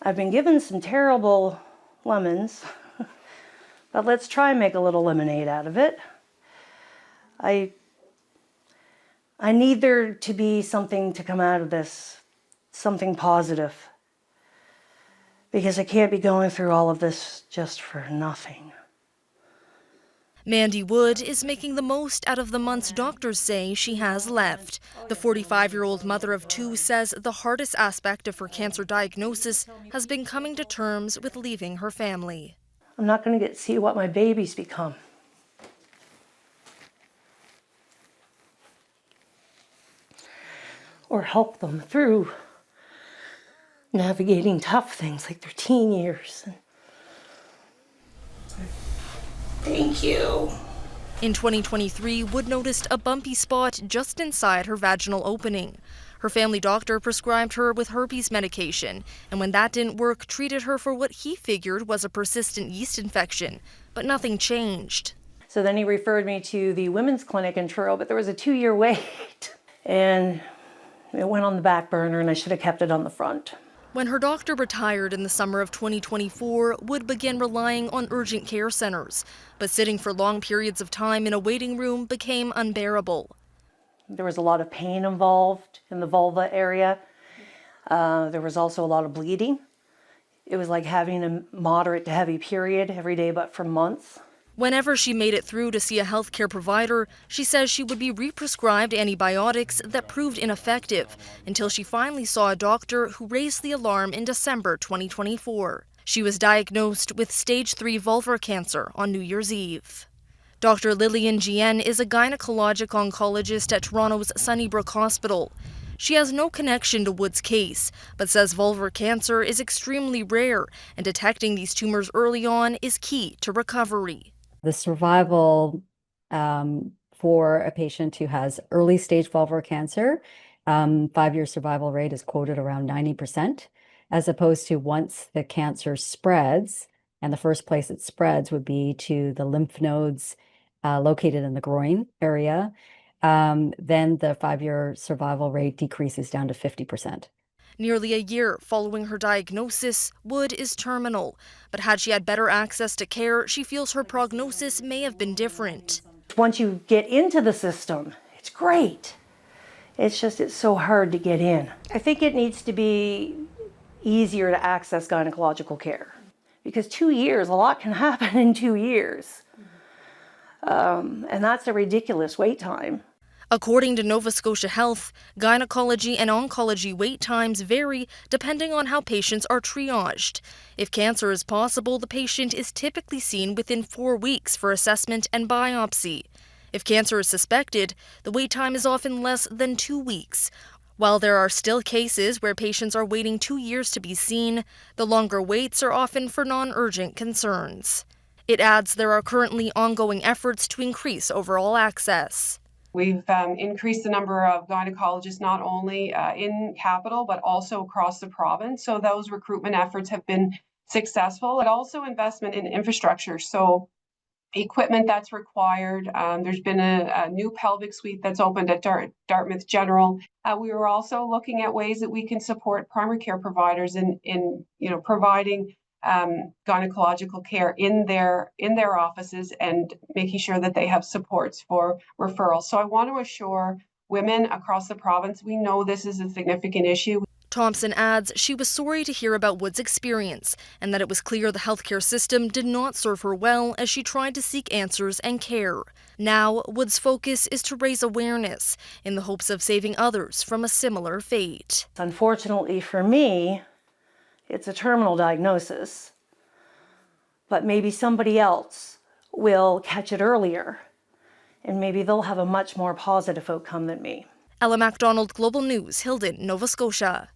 I've been given some terrible lemons, but let's try and make a little lemonade out of it. I need there to be something to come out of this, something positive, because I can't be going through all of this just for nothing. Mandy Wood is making the most out of the months doctors say she has left. The 45-year-old mother of two says the hardest aspect of her cancer diagnosis has been coming to terms with leaving her family. I'm not going to get to see what my babies become. Or help them through navigating tough things like their teen years. Thank you. In 2023, Wood noticed a bumpy spot just inside her vaginal opening. Her family doctor prescribed her with herpes medication, and when that didn't work, treated her for what he figured was a persistent yeast infection, but nothing changed. So then he referred me to the women's clinic in Truro, but there was a 2-year wait, and it went on the back burner, and I should have kept it on the front. When her doctor retired in the summer of 2024, Wood began relying on urgent care centers, but sitting for long periods of time in a waiting room became unbearable. There was a lot of pain involved in the vulva area. There was also a lot of bleeding. It was like having a moderate to heavy period every day, but for months. Whenever she made it through to see a healthcare provider, she says she would be re-prescribed antibiotics that proved ineffective until she finally saw a doctor who raised the alarm in December 2024. She was diagnosed with stage 3 vulvar cancer on New Year's Eve. Dr. Lillian Gien is a gynecological oncologist at Toronto's Sunnybrook Hospital. She has no connection to Wood's case, but says vulvar cancer is extremely rare, and detecting these tumors early on is key to recovery. The survival for a patient who has early stage vulvar cancer, 5-year survival rate is quoted around 90%, as opposed to once the cancer spreads, and the first place it spreads would be to the lymph nodes located in the groin area, then the 5-year survival rate decreases down to 50%. Nearly a year following her diagnosis, Wood is terminal. But had she had better access to care, she feels her prognosis may have been different. Once you get into the system, it's great. It's just, it's so hard to get in. I think it needs to be easier to access gynecological care, because 2 years, a lot can happen in 2 years. And that's a ridiculous wait time. According to Nova Scotia Health, gynecology and oncology wait times vary depending on how patients are triaged. If cancer is possible, the patient is typically seen within 4 weeks for assessment and biopsy. If cancer is suspected, the wait time is often less than 2 weeks. While there are still cases where patients are waiting 2 years to be seen, the longer waits are often for non-urgent concerns. It adds there are currently ongoing efforts to increase overall access. We've increased the number of gynecologists not only in capital, but also across the province. So those recruitment efforts have been successful, but also investment in infrastructure. So equipment that's required. There's been a new pelvic suite that's opened at Dartmouth General. We were also looking at ways that we can support primary care providers in providing gynecological care in their offices and making sure that they have supports for referrals. So I want to assure women across the province, we know this is a significant issue. Thompson adds she was sorry to hear about Wood's experience and that it was clear the healthcare system did not serve her well as she tried to seek answers and care. Now, Wood's focus is to raise awareness in the hopes of saving others from a similar fate. Unfortunately for me, it's a terminal diagnosis, but maybe somebody else will catch it earlier, and maybe they'll have a much more positive outcome than me. MacDonald, Global News, Hilden, Nova Scotia.